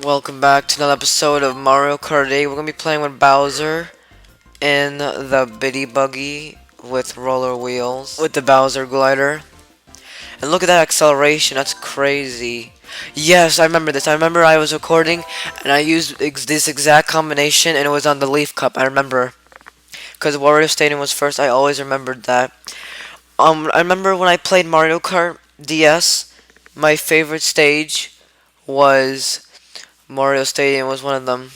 Welcome back to another episode of Mario Kart 8. We're gonna be playing with Bowser in the Biddy Buggy with roller wheels, with the Bowser glider. And look at that acceleration, that's crazy. Yes, I remember this. I remember I was recording and I used this exact combination and it was on the Leaf Cup. I remember. Because Wario Stadium was first, I always remembered that. I remember when I played Mario Kart DS, my favorite stage was Mario Stadium was one of them.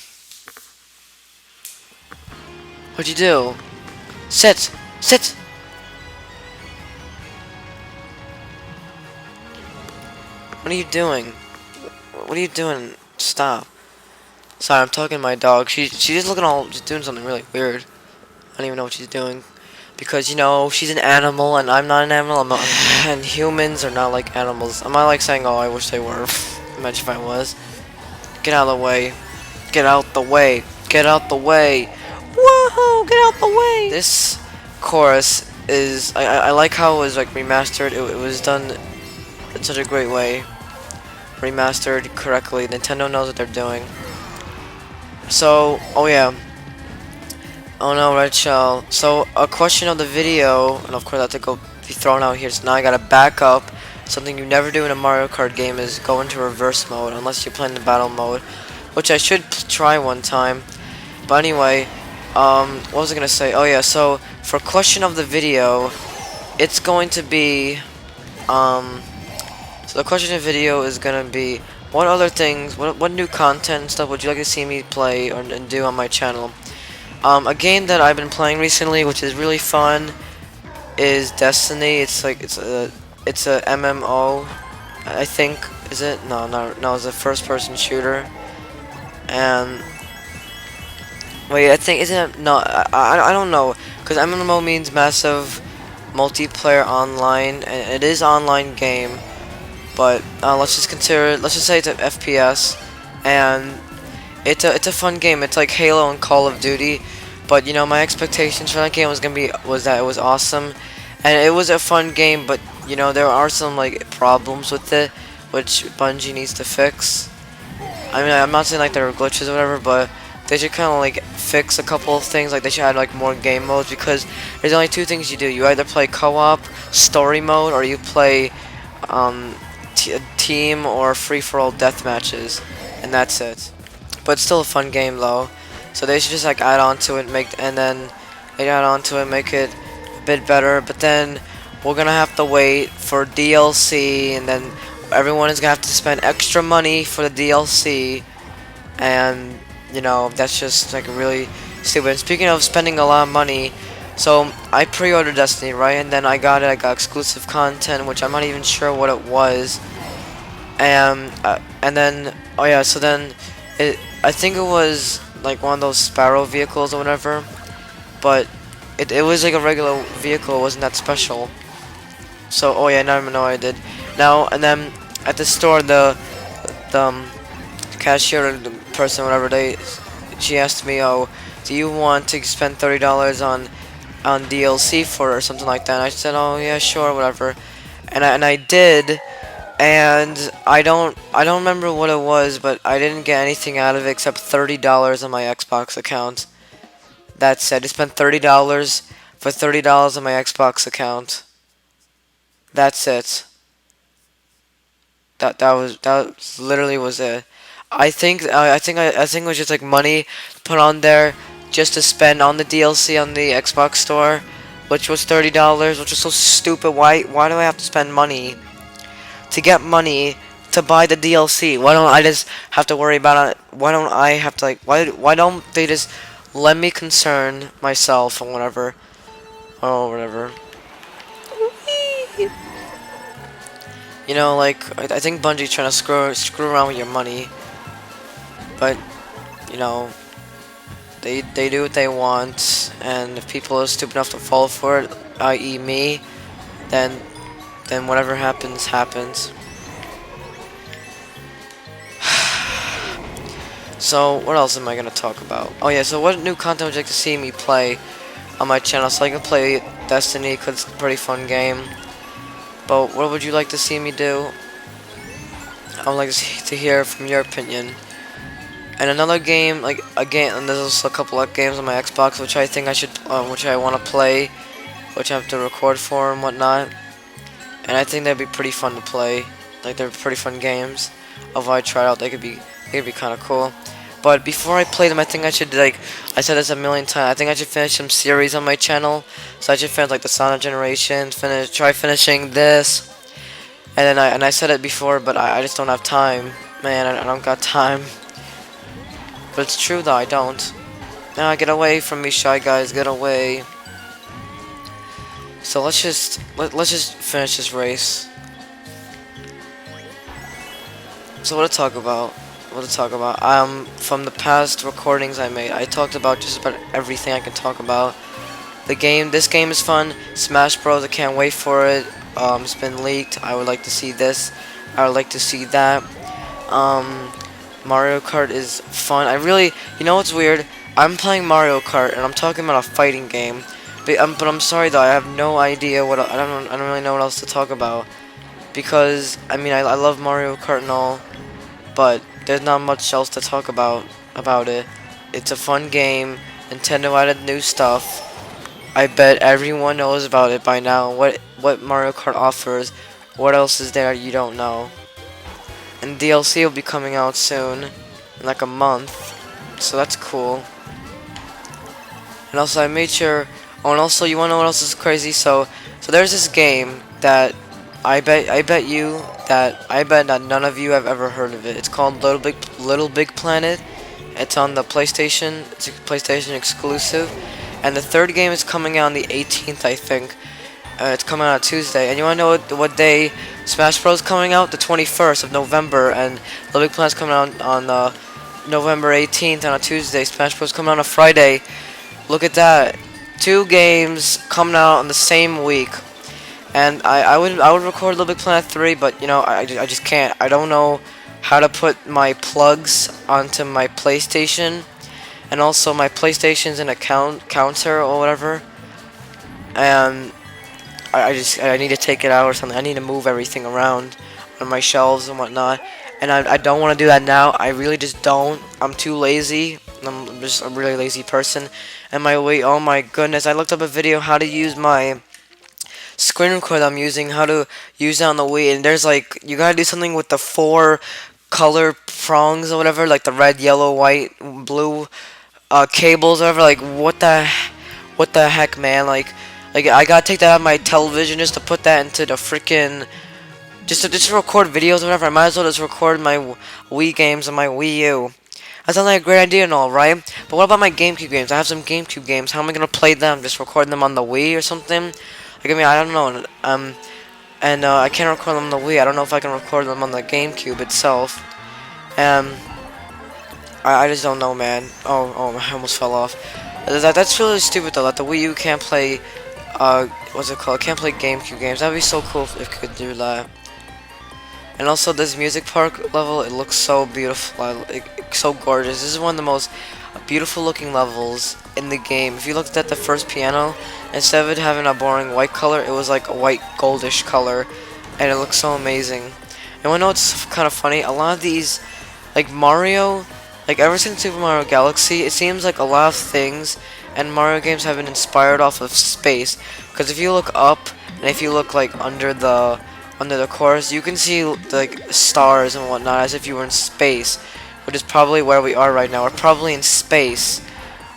What'd you do? Sit! Sit! What are you doing? What are you doing? Stop. Sorry, I'm talking to my dog. She's just looking all, just doing something really weird. I don't even know what she's doing. Because, she's an animal and I'm not an animal. I'm not, and humans are not like animals. I'm not like saying, oh, I wish they were. Imagine if I was. Get out of the way. Get out the way. Get out the way. Whoa! Get out the way! This chorus is, I like how it was like remastered. It was done in such a great way. Remastered correctly. Nintendo knows what they're doing. So, oh yeah. Oh no, Red Shell. So, a question of the video, and of course I have to go be thrown out here, so now I gotta back up. Something you never do in a Mario Kart game is go into reverse mode, unless you're playing the battle mode, which I should try one time. But anyway, what was I gonna say? Oh yeah, so, for question of the video, it's going to be, so the question of the video is gonna be, what other things, what new content and stuff would you like to see me play or and do on my channel? A game that I've been playing recently, which is really fun, is Destiny. It's like it's a MMO, I think. Is it? No. It's a first-person shooter. And wait, I think isn't it? No, I don't know, because MMO means massive multiplayer online, and it is online game. But let's just consider it. Let's just say it's an FPS, and it's a fun game. It's like Halo and Call of Duty, but my expectations for that game was that it was awesome, and it was a fun game. But there are some like problems with it, which Bungie needs to fix. I mean, I'm not saying like there are glitches or whatever, but they should kind of like fix a couple of things. Like they should add like more game modes, because there's only two things you do. You either play co-op, story mode, or you play team or free-for-all death matches, and that's it. But it's still a fun game though, so they should just like add on to it, make it a bit better. But then we're gonna have to wait for DLC, and then everyone is gonna have to spend extra money for the DLC, and that's just like really stupid. And speaking of spending a lot of money, so I pre-ordered Destiny, right, and then I got exclusive content, which I'm not even sure what it was, and then oh yeah, so then I think it was like one of those Sparrow vehicles or whatever, but it was like a regular vehicle. It wasn't that special. So oh yeah, now I know I did. Now and then at the store, the cashier, or the person, whatever, she asked me, oh, do you want to spend $30 on DLC for or something like that? And I said, oh yeah, sure, whatever. And I did. And I don't remember what it was, but I didn't get anything out of it except $30 on my Xbox account. That's it. I spent $30 for $30 on my Xbox account. That's it. That literally was it. I think it was just like money put on there just to spend on the DLC on the Xbox store, which was $30, which was so stupid. Why do I have to spend money to get money to buy the DLC? Why don't I just have to worry about it? Why don't I have to like? Why don't they just let me concern myself or whatever? Oh, whatever. Like I think Bungie's trying to screw around with your money, but they do what they want, and if people are stupid enough to fall for it, i.e. me, then whatever happens. So, what else am I going to talk about? Oh yeah, so what new content would you like to see me play on my channel? So I can play Destiny, because it's a pretty fun game. But what would you like to see me do? I would like to hear from your opinion. And another game, like again, and there's also a couple of games on my Xbox which I think I should, which I want to play, which I have to record for and whatnot. And I think they'd be pretty fun to play. Like they're pretty fun games. Although I tried out, they could be kind of cool. But before I play them, I think I should, like I said this a million times, I think I should finish some series on my channel. So I should finish like the Sonic Generations, try finishing this, and then I said it before, but I just don't have time, man. I don't got time. But it's true though, I don't. Now get away from me, shy guys, get away. So let's just finish this race. So what to talk about? From the past recordings I made, I talked about just about everything I can talk about. This game is fun. Smash Bros. I can't wait for it. It's been leaked. I would like to see this. I would like to see that. Mario Kart is fun. You know what's weird? I'm playing Mario Kart and I'm talking about a fighting game. But I'm sorry though, I have no idea I don't really know what else to talk about. Because, I mean, I love Mario Kart and all, but there's not much else to talk about it. It's a fun game. Nintendo added new stuff. I bet everyone knows about it by now. What Mario Kart offers. What else is there you don't know? And DLC will be coming out soon, in like a month. So that's cool. And also I made sure. Oh, and also you wanna know what else is crazy? So there's this game that I bet that none of you have ever heard of it. It's called Little Big Planet. It's on the PlayStation. It's a PlayStation exclusive. And the third game is coming out on the 18th, I think. It's coming out on Tuesday. And you wanna know what day Smash Bros. Coming out? The 21st of November. And Little Big Planet's coming out on November 18th on a Tuesday. Smash Bros. Coming out on a Friday. Look at that. 2 games coming out on the same week. And I would record Little Big Planet 3, but you know I just can't. I don't know how to put my plugs onto my PlayStation, and also my PlayStation's in a counter or whatever. And I need to take it out or something. I need to move everything around on my shelves and whatnot. And I don't want to do that now. I really just don't. I'm too lazy. I'm just a really lazy person. And oh my goodness, I looked up a video how to use my screen recorder I'm using, how to use it on the Wii, and there's like, you gotta do something with the 4 color prongs or whatever, like the red, yellow, white, blue cables or whatever. Like what the heck, man? Like I gotta take that out of my television just to put that into the freaking just to record videos or whatever. I might as well just record my Wii games on my Wii U. That sounds like a great idea and all, right? But what about my GameCube games? I have some GameCube games. How am I gonna play them? Just record them on the Wii or something? Like, I mean, I don't know. And I can't record them on the Wii. I don't know if I can record them on the GameCube itself. I just don't know, man. Oh, I almost fell off. That's really stupid though. That the Wii U can't play. What's it called? Can't play GameCube games. That'd be so cool if it could do that. And also this music park level, it looks so beautiful, it's so gorgeous. This is one of the most beautiful looking levels in the game. If you looked at the first piano, instead of it having a boring white color, it was like a white goldish color, and it looks so amazing. And I know it's kind of funny, a lot of these, like Mario, like ever since Super Mario Galaxy, it seems like a lot of things and Mario games have been inspired off of space. Because if you look up, and if you look like under the course, you can see like stars and whatnot as if you were in space, which is probably where we are right now. We're probably in space,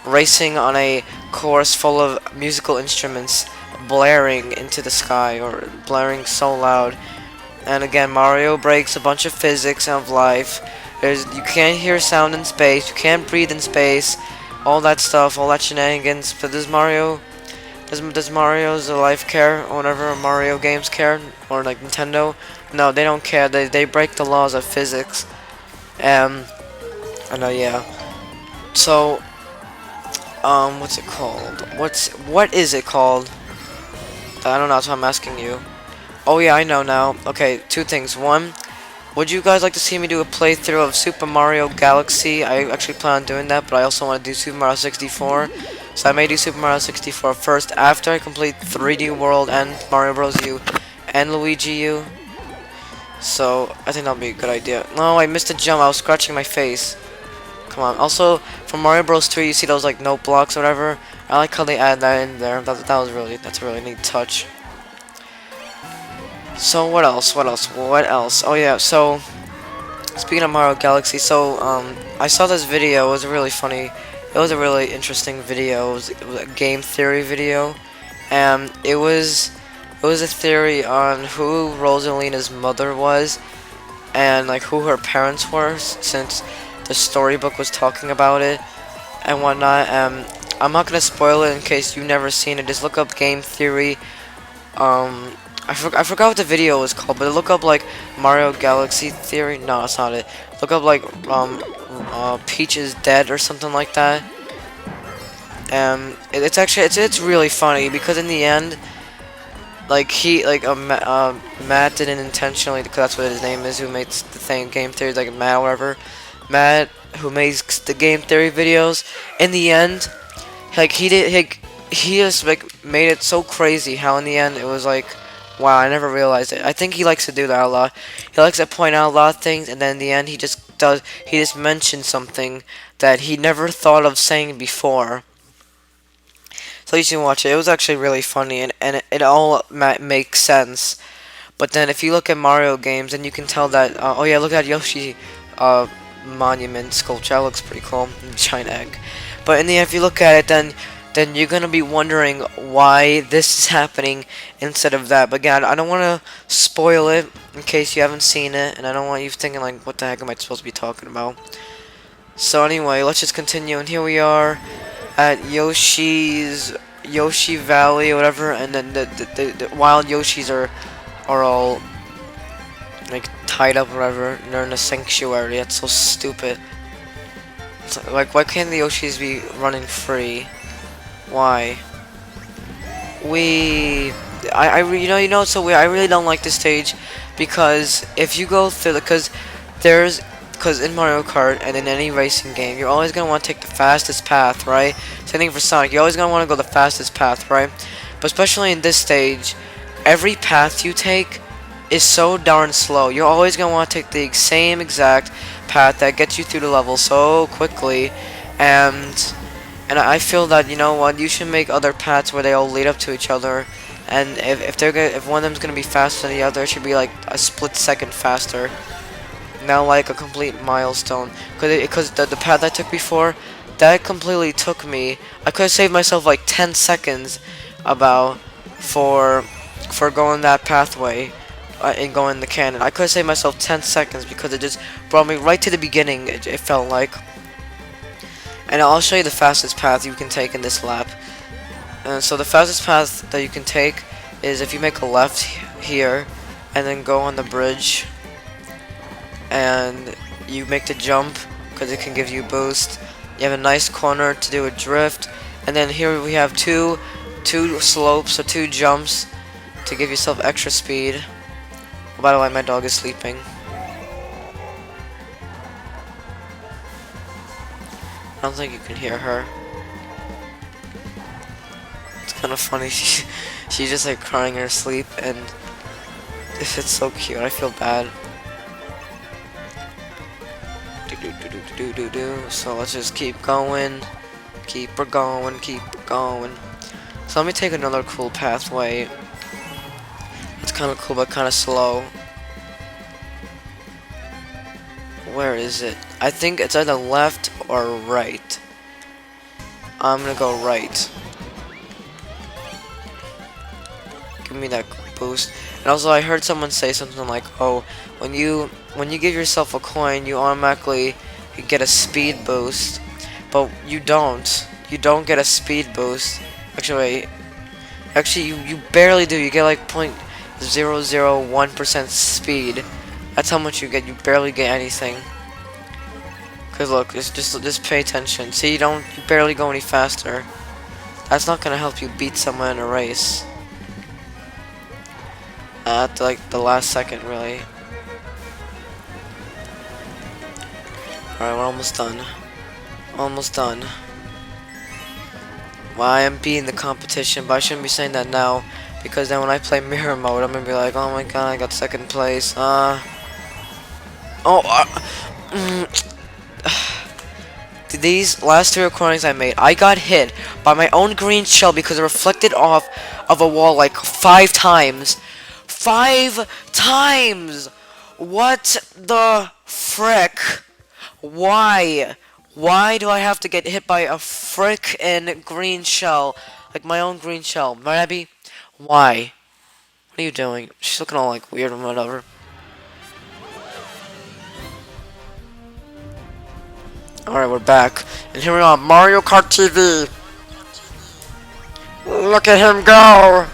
racing on a course full of musical instruments blaring into the sky, or blaring so loud. And again, Mario breaks a bunch of physics of life. You can't hear sound in space, you can't breathe in space, all that stuff, all that shenanigans. But does Mario's life care, or whatever, Mario games care, or like Nintendo? No, they don't care. They break the laws of physics. I know, yeah. So, what's it called? What is it called? I don't know. That's what I'm asking you. Oh yeah, I know now. Okay, 2 things. 1, would you guys like to see me do a playthrough of Super Mario Galaxy? I actually plan on doing that, but I also want to do Super Mario 64. So I may do Super Mario 64 first after I complete 3D World and Mario Bros. U and Luigi U. So I think that'll be a good idea. No, I missed a jump. I was scratching my face. Come on. Also, for Mario Bros. 2, you see those like note blocks or whatever. I like how they add that in there. That's a really neat touch. So what else? What else? What else? Oh yeah. So speaking of Mario Galaxy, I saw this video. It was really funny. It was a really interesting video. It was a game theory video, and it was a theory on who Rosalina's mother was, and like who her parents were, since the storybook was talking about it and whatnot. I'm not gonna spoil it in case you've never seen it. Just look up game theory. Um, I forgot what the video was called, but look up like Mario Galaxy theory. No, that's not it. Look up like Peach is dead or something like that. It's actually it's really funny because in the end, like Matt didn't intentionally, because that's what his name is, who makes the thing game theory, like Matt or whatever. Matt, who makes the game theory videos, in the end, like he just like made it so crazy how in the end it was like, wow, I never realized it. I think he likes to do that a lot. He likes to point out a lot of things, and then in the end he just mentions something that he never thought of saying before. So you should watch it. It was actually really funny, and it all makes sense. But then if you look at Mario games, then you can tell that, oh yeah, look at Yoshi monument sculpture. That looks pretty cool. Giant egg. But in the end, if you look at it, then you're gonna be wondering why this is happening instead of that. But again, I don't want to spoil it in case you haven't seen it, and I don't want you thinking like, what the heck am I supposed to be talking about? So anyway, let's just continue, and here we are at Yoshi Valley or whatever, and then the wild Yoshis are all like tied up or whatever, and they're in a sanctuary. That's so stupid. Like, why can't the Yoshis be running free? Why? You know, it's so weird. I really don't like this stage because if you go through because in Mario Kart and in any racing game, you're always gonna want to take the fastest path, right? Same thing for Sonic. You're always gonna want to go the fastest path, right? But especially in this stage, every path you take is so darn slow. You're always gonna want to take the same exact path that gets you through the level so quickly, and I feel that, you know what, you should make other paths where they all lead up to each other, and if one of them's gonna be faster than the other, it should be like a split second faster, not like a complete milestone. Because the path I took before, that completely took me. I could have saved myself like 10 seconds about for going that pathway. And going the cannon, I could have saved myself 10 seconds because it just brought me right to the beginning. It felt like. And I'll show you the fastest path you can take in this lap. So the fastest path that you can take is if you make a left here and then go on the bridge and you make the jump because it can give you a boost. You have a nice corner to do a drift, and then here we have two slopes or two jumps to give yourself extra speed. Oh, by the way, my dog is sleeping. I don't think you can hear her. It's kind of funny. She's just like crying in her sleep, and it's so cute. I feel bad. So let's just keep going. Keep her going. Keep her going. So let me take another cool pathway. It's kind of cool, but kind of slow. Where is it? I think it's either left or right. I'm gonna go right. Give me that boost. And also, I heard someone say something like, "Oh, when you give yourself a coin, you automatically get a speed boost." But you don't. You don't get a speed boost. Actually, you barely do. You get like 0.001% speed. That's how much you get. You barely get anything. Cause look, it's just pay attention. See, you barely go any faster. That's not gonna help you beat someone in a race. At like the last second, really. Alright, we're almost done. Almost done. Well, I am beating the competition, but I shouldn't be saying that now, because then when I play mirror mode, I'm gonna be like, oh my god, I got second place. these last three recordings I made, I got hit by my own green shell because it reflected off of a wall like 5 times. 5 times! What the frick? Why? Why do I have to get hit by a frickin' green shell? Like my own green shell. Right, Abby? Why? What are you doing? She's looking all like weird and whatever. Alright, we're back. And here we are, Mario Kart TV. Look at him go!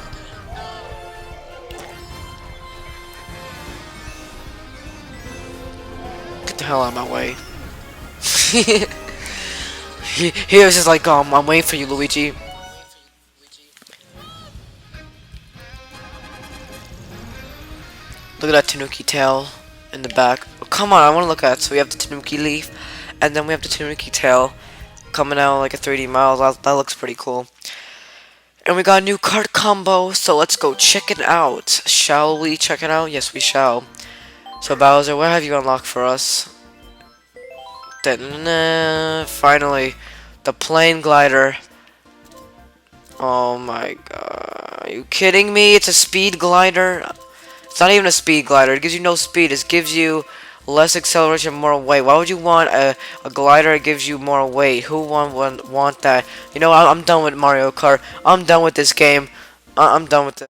Get the hell out of my way. he was just like, I'm waiting for you, Luigi. Look at that Tanuki tail in the back. Oh, come on, I want to look at it. So we have the Tanuki leaf, and then we have the Tanuki tail coming out like a 3D model. That looks pretty cool. And we got a new card combo, so let's go check it out. Shall we check it out? Yes, we shall. So Bowser, what have you unlocked for us? Finally, the plane glider. Oh my god, are you kidding me? It's a speed glider. It's not even a speed glider. It gives you no speed. It gives you less acceleration, more weight. Why would you want a glider that gives you more weight? Who want that? You know, I'm done with Mario Kart. I'm done with this game. I'm done with it.